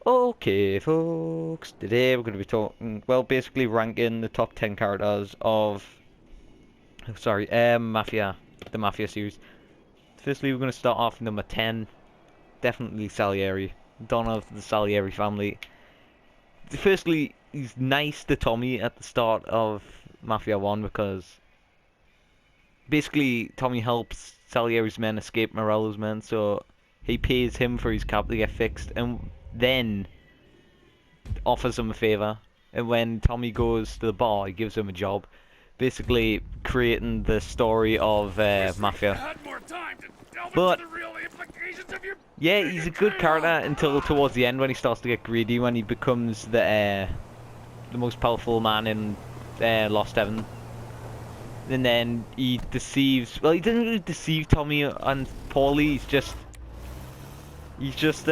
Okay, folks, today we're going to be talking, well, basically ranking the top 10 characters of, Mafia, the Mafia series. Firstly, we're going to start off number 10, definitely Salieri, Don of the Salieri family. Firstly, he's nice to Tommy at the start of Mafia 1 because basically Tommy helps Salieri's men escape Morello's men, so he pays him for his cab to get fixed, and then offers him a favor, and when Tommy goes to the bar, he gives him a job, basically creating the story of Mafia. But yeah, he's a good character until towards the end when he starts to get greedy, when he becomes the most powerful man in Lost Heaven. And then he deceives. Well, he doesn't really deceive Tommy and Pauly. He's just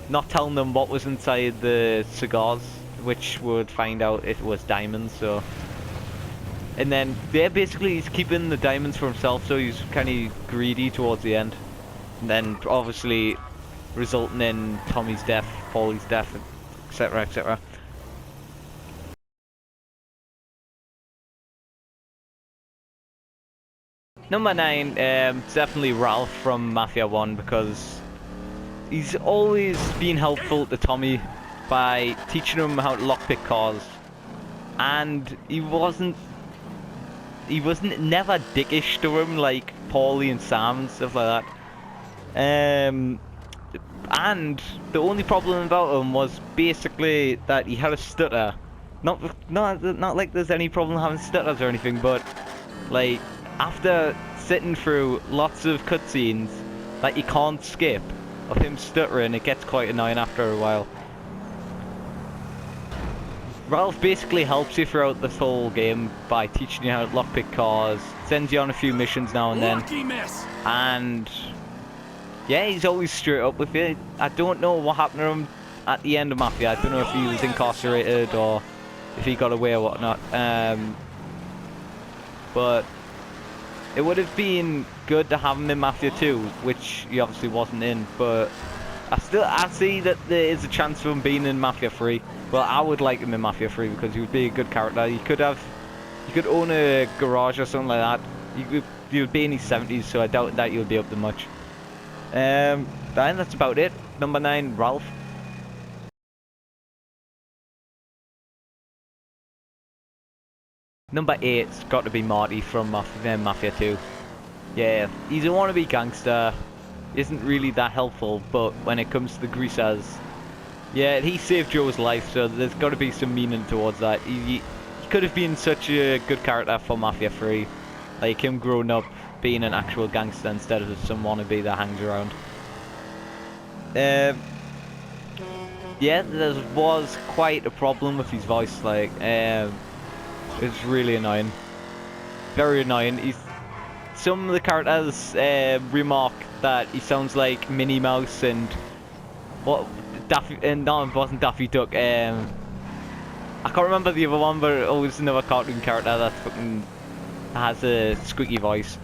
not telling them what was inside the cigars, which would find out it was diamonds. So, and then basically he's keeping the diamonds for himself, so he's kind of greedy towards the end, and then obviously resulting in Tommy's death, Pauly's death, etc., etc. Number 9, definitely Ralph from Mafia 1, because he's always been helpful to Tommy by teaching him how to lockpick cars, and he wasn't never dickish to him like Pauly and Sam and stuff like that. And the only problem about him was basically that he had a stutter. Not like there's any problem having stutters or anything, but like after sitting through lots of cutscenes that you can't skip of him stuttering, it gets quite annoying after a while. Ralph basically helps you throughout this whole game by teaching you how to lockpick cars, sends you on a few missions now and then, and yeah, he's always straight up with you. I don't know what happened to him at the end of Mafia. I don't know if he was incarcerated or if he got away or whatnot, but it would have been good to have him in Mafia 2, which he obviously wasn't in, but I see that there is a chance of him being in Mafia 3. Well, I would like him in Mafia 3 because he would be a good character. You could own a garage or something like that. He would be in his 70s, so I doubt that you'll be up to much. And that's about it. Number 9, Ralph. Number 8's got to be Marty from Mafia 2. Yeah, he's a wannabe gangster. Isn't really that helpful, but when it comes to the greasers, yeah, he saved Joe's life, so there's got to be some meaning towards that. He could have been such a good character for Mafia 3, like him growing up being an actual gangster instead of some wannabe that hangs around. Yeah, there was quite a problem with his voice, like, it's really annoying. Very annoying. Some of the characters remark that he sounds like Minnie Mouse and no, it wasn't Daffy Duck. I can't remember the other one, but it was another cartoon character that fucking has a squeaky voice.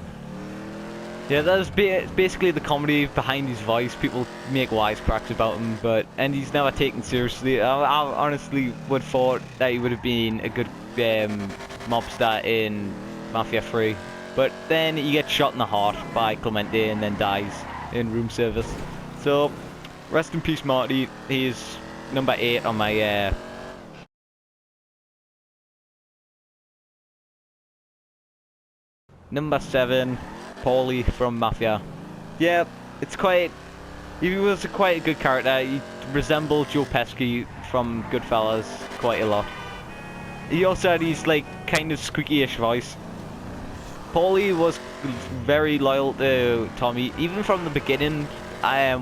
Yeah, that's basically the comedy behind his voice. People make wisecracks about him, and he's never taken seriously. I honestly would thought that he would have been a good mobster in Mafia 3. But then he gets shot in the heart by Clemente and then dies in room service. So, rest in peace, Marty. He's number 8 on my Number 7, Pauly from Mafia. Yeah, he was quite a good character. He resembled Joe Pesci from Goodfellas quite a lot. He also had his like kind of squeaky-ish voice. Pauly was very loyal to Tommy, even from the beginning.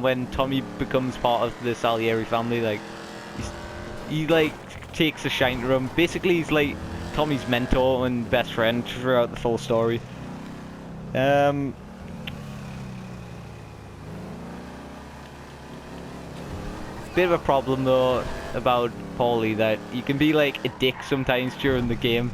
When Tommy becomes part of the Salieri family, like he like takes a shine to him. Basically, he's like Tommy's mentor and best friend throughout the full story. Bit of a problem though about Pauly, that he can be like a dick sometimes during the game.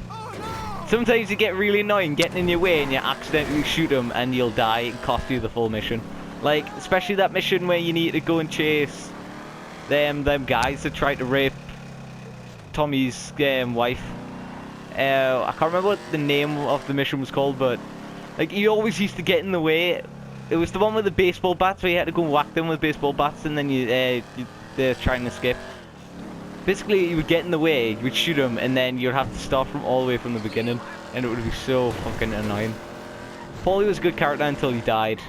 Sometimes you get really annoying getting in your way and you accidentally shoot him and you'll die and cost you the full mission. Like, especially that mission where you need to go and chase them guys that tried to rape Tommy's wife. I can't remember what the name of the mission was called, but like he always used to get in the way. It was the one with the baseball bats where you had to go and whack them with baseball bats, and then they're trying to escape. Basically, you would get in the way, you would shoot him, and then you'd have to start from all the way from the beginning, and it would be so fucking annoying. Pauly was a good character until he died.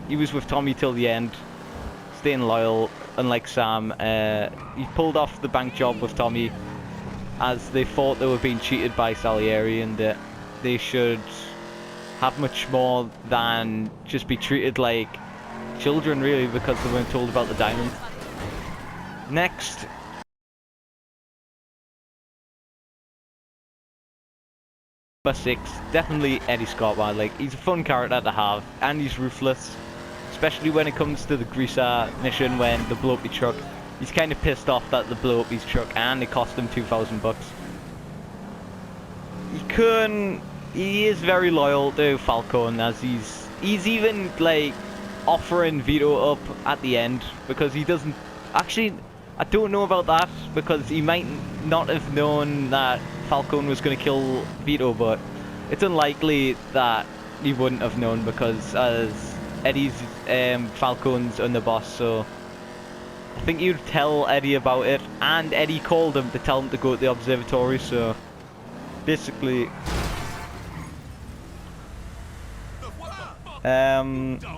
He was with Tommy till the end, staying loyal, unlike Sam. He pulled off the bank job with Tommy, as they thought they were being cheated by Salieri, and they should have much more than just be treated like children, really, because they weren't told about the diamond. Next. Number 6, definitely Eddy Scavo. Like, he's a fun character to have, and he's ruthless, especially when it comes to the greaser mission when they blow up the truck. He's kind of pissed off that they blew up his truck and it cost him $2,000. He is very loyal to Falcone, as he's even like offering Vito up at the end, because he doesn't actually. I don't know about that, because he might not have known that Falcone was going to kill Vito, but it's unlikely that he wouldn't have known, because as Eddy's Falcone's underboss, so I think you'd tell Eddy about it, and Eddy called him to tell him to go to the observatory, so basically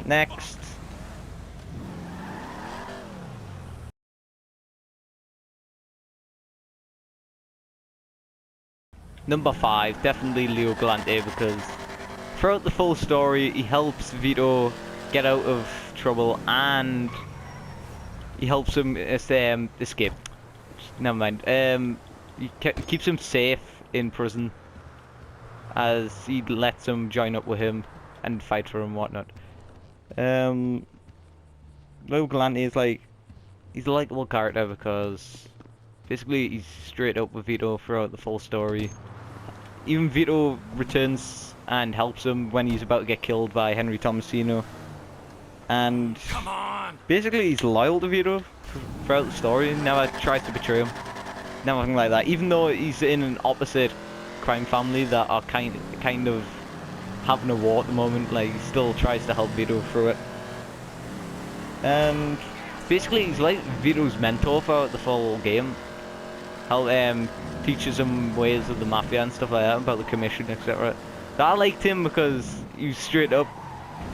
next. Number 5, definitely Lokelani, because throughout the full story he helps Vito get out of trouble, and he helps him escape. Never mind. He keeps him safe in prison, as he lets him join up with him and fight for him and whatnot. Lokelani is like, he's a likable character because basically he's straight up with Vito throughout the full story. Even Vito returns and helps him when he's about to get killed by Henry Tomasino. And basically he's loyal to Vito throughout the story, never tries to betray him. Nothing like that. Even though he's in an opposite crime family that are kind of having a war at the moment, like he still tries to help Vito through it. And basically he's like Vito's mentor throughout the full game. Teaches him ways of the Mafia and stuff like that, about the commission, etc. So I liked him because he was straight up.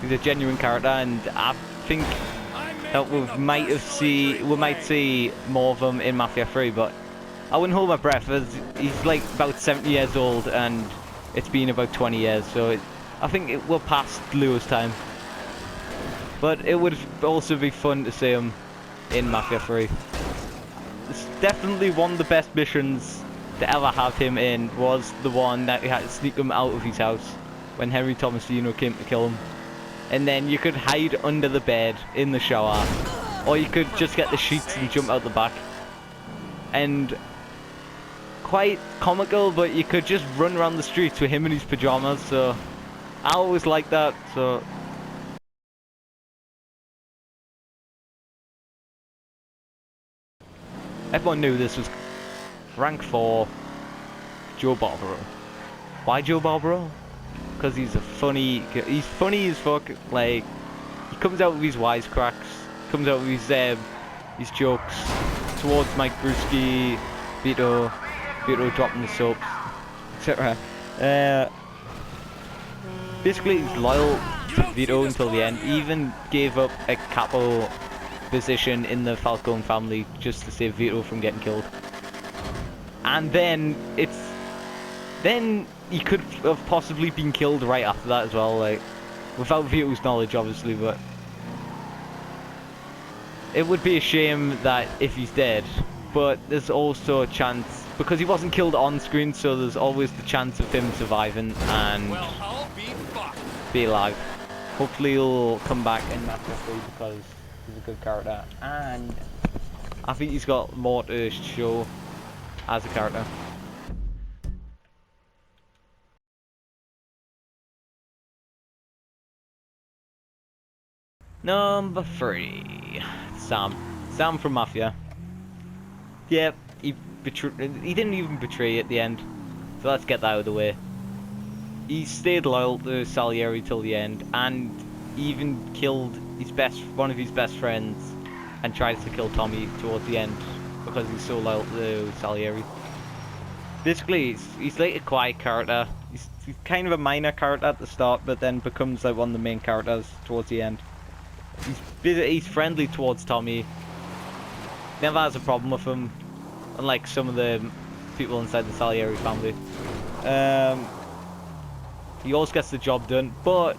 He's a genuine character, and I think that we might see more of him in Mafia 3, but I wouldn't hold my breath, as he's like about 70 years old and it's been about 20 years, so I think it will pass Leo's time. But it would also be fun to see him in Mafia 3. It's definitely one of the best missions to ever have him in, was the one that he had to sneak him out of his house when Henry Tomasino came to kill him. And then you could hide under the bed in the shower, or you could just get the sheets and jump out the back. And quite comical, but you could just run around the streets with him in his pajamas, so I always liked that. So everyone knew this was rank 4 Joe Barbaro. Why Joe Barbaro? Because he's funny as fuck. Like, he comes out with his wisecracks, comes out with his jokes towards Mike Brewski, Vito dropping the soaps, etc. Basically he's loyal to Vito until the end. He even gave up a capo position in the Falcone family just to save Vito from getting killed. And then he could have possibly been killed right after that as well, like without Vito's knowledge, obviously. But it would be a shame that if he's dead, but there's also a chance, because he wasn't killed on screen, so there's always the chance of him surviving and be alive. Hopefully he'll come back in Mafia 3 because he's a good character, and I think he's got more to show as a character. Number 3, Sam. Sam from Mafia. Yeah, he didn't even betray at the end. So let's get that out of the way. He stayed loyal to Salieri till the end, and even killed one of his best friends, and tries to kill Tommy towards the end because he's so loyal to Salieri. Basically, he's like a quiet character. He's kind of a minor character at the start, but then becomes like one of the main characters towards the end. He's friendly towards Tommy. Never has a problem with him, unlike some of the people inside the Salieri family. He always gets the job done, but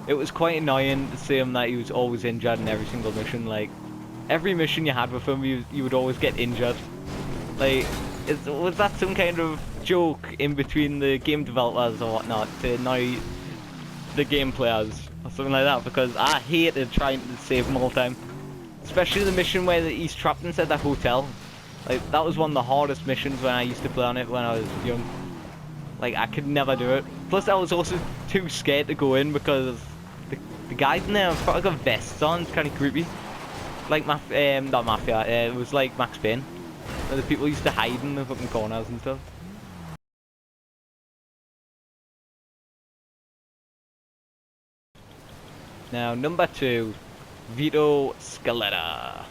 it was quite annoying to see him that he was always injured in every single mission. Like, every mission you had with him, you would always get injured. Like, was that some kind of joke in between the game developers or whatnot to annoy the game players or something like that? Because I hated trying to save him all the time. Especially the mission where he's trapped inside that hotel. Like, that was one of the hardest missions when I used to play on it when I was young. Like, I could never do it. Plus, I was also too scared to go in because the guys in there have got like vests on. It's kind of creepy. Like, not Mafia, it was like Max Payne. Where the people used to hide in the fucking corners and stuff. Now, number 2, Vito Scaletta.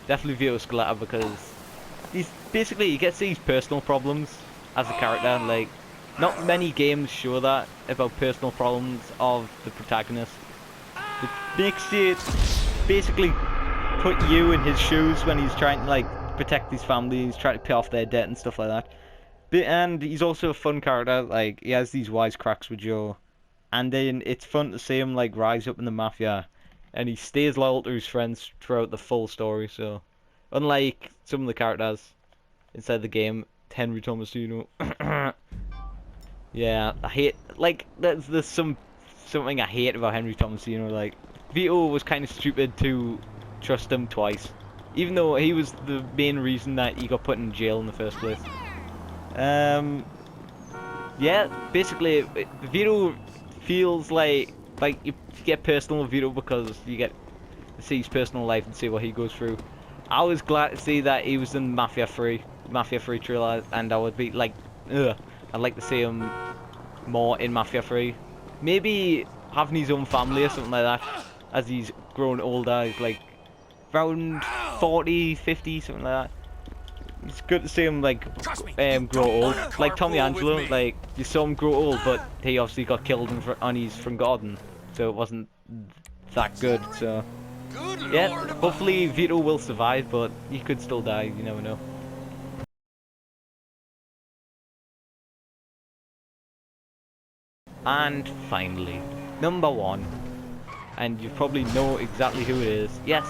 Definitely Vito Scaletta because he gets these personal problems as a character. Like, not many games show that about personal problems of the protagonist. It makes you basically put you in his shoes when he's trying to like protect his family, he's trying to pay off their debt and stuff like that. And he's also a fun character. Like, he has these wisecracks with Joe, and then it's fun to see him like rise up in the Mafia, and he stays loyal to his friends throughout the full story. So, unlike some of the characters inside the game, Henry Tomasino. Yeah, I hate, like, there's something I hate about Henry Tomasino. Like, Vito was kind of stupid to trust him twice, even though he was the main reason that he got put in jail in the first place. Yeah, basically, Vito feels like you get personal with Vito because you get to see his personal life and see what he goes through. I was glad to see that he was in Mafia 3 trailer, and I would be like, ugh. I'd like to see him more in Mafia 3. Maybe having his own family or something like that. As he's grown older, he's like around 40, 50, something like that. It's good to see him like grow old. Like Tommy Angelo, like you saw him grow old, but he obviously got killed on his front garden, so it wasn't that good. So yeah, hopefully Vito will survive, but he could still die. You never know. And finally, number 1, and you probably know exactly who it is. Yes,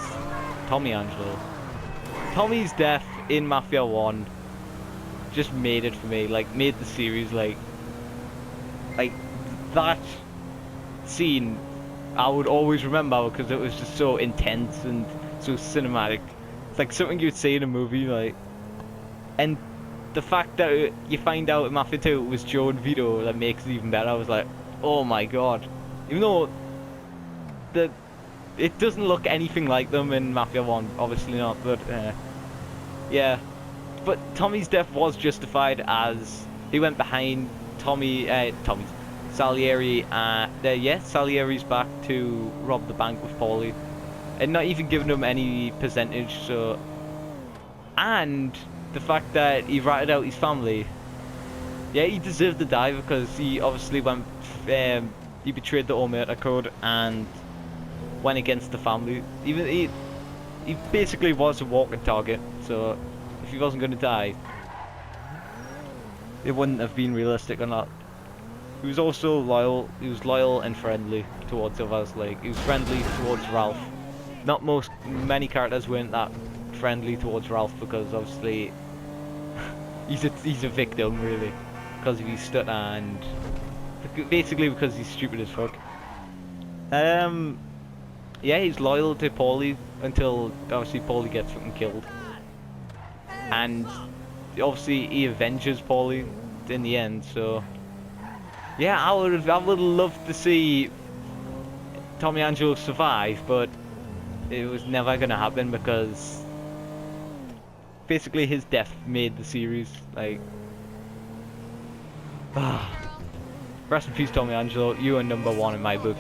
Tommy Angelo. Tommy's death in Mafia 1 just made it for me, like made the series like that scene I would always remember because it was just so intense and so cinematic. It's like something you'd see in a movie, like, and the fact that you find out in Mafia 2 it was Joe and Vito that makes it even better. I was like, oh my god. Even though it doesn't look anything like them in Mafia 1, obviously not, but yeah. But Tommy's death was justified as he went behind Salieri, Salieri's back to rob the bank with Pauly, and not even giving him any percentage, so, and the fact that he ratted out his family. Yeah, he deserved to die because he obviously went, he betrayed the Omerta Code and went against the family. Even he basically was a walking target, so if he wasn't going to die, it wouldn't have been realistic or not. He was also loyal. He was loyal and friendly towards others. Like, he was friendly towards Ralph. Not many characters weren't that friendly towards Ralph because obviously he's a victim really because of his stutter and basically because he's stupid as fuck. Yeah, he's loyal to Pauly until obviously Pauly gets fucking killed, and obviously he avenges Pauly in the end. So yeah, I would love to see Tommy Angelo survive, but it was never gonna happen because basically his death made the series like. Rest in peace, Tommy Angelo. You are #1 in my book.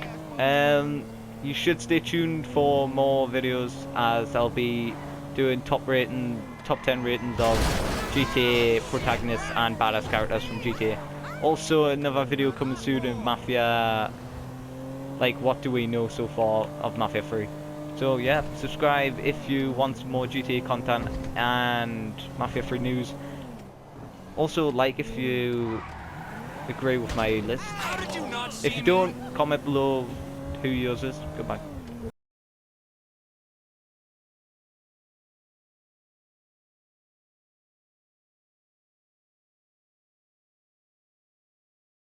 You should stay tuned for more videos as I'll be doing top 10 ratings of GTA protagonists and badass characters from GTA. Also, another video coming soon of Mafia. Like, what do we know so far of Mafia 3? So yeah, subscribe if you want more GTA content and Mafia 3 news. Also, like if you agree with my list. If you don't, comment below who yours is. Goodbye.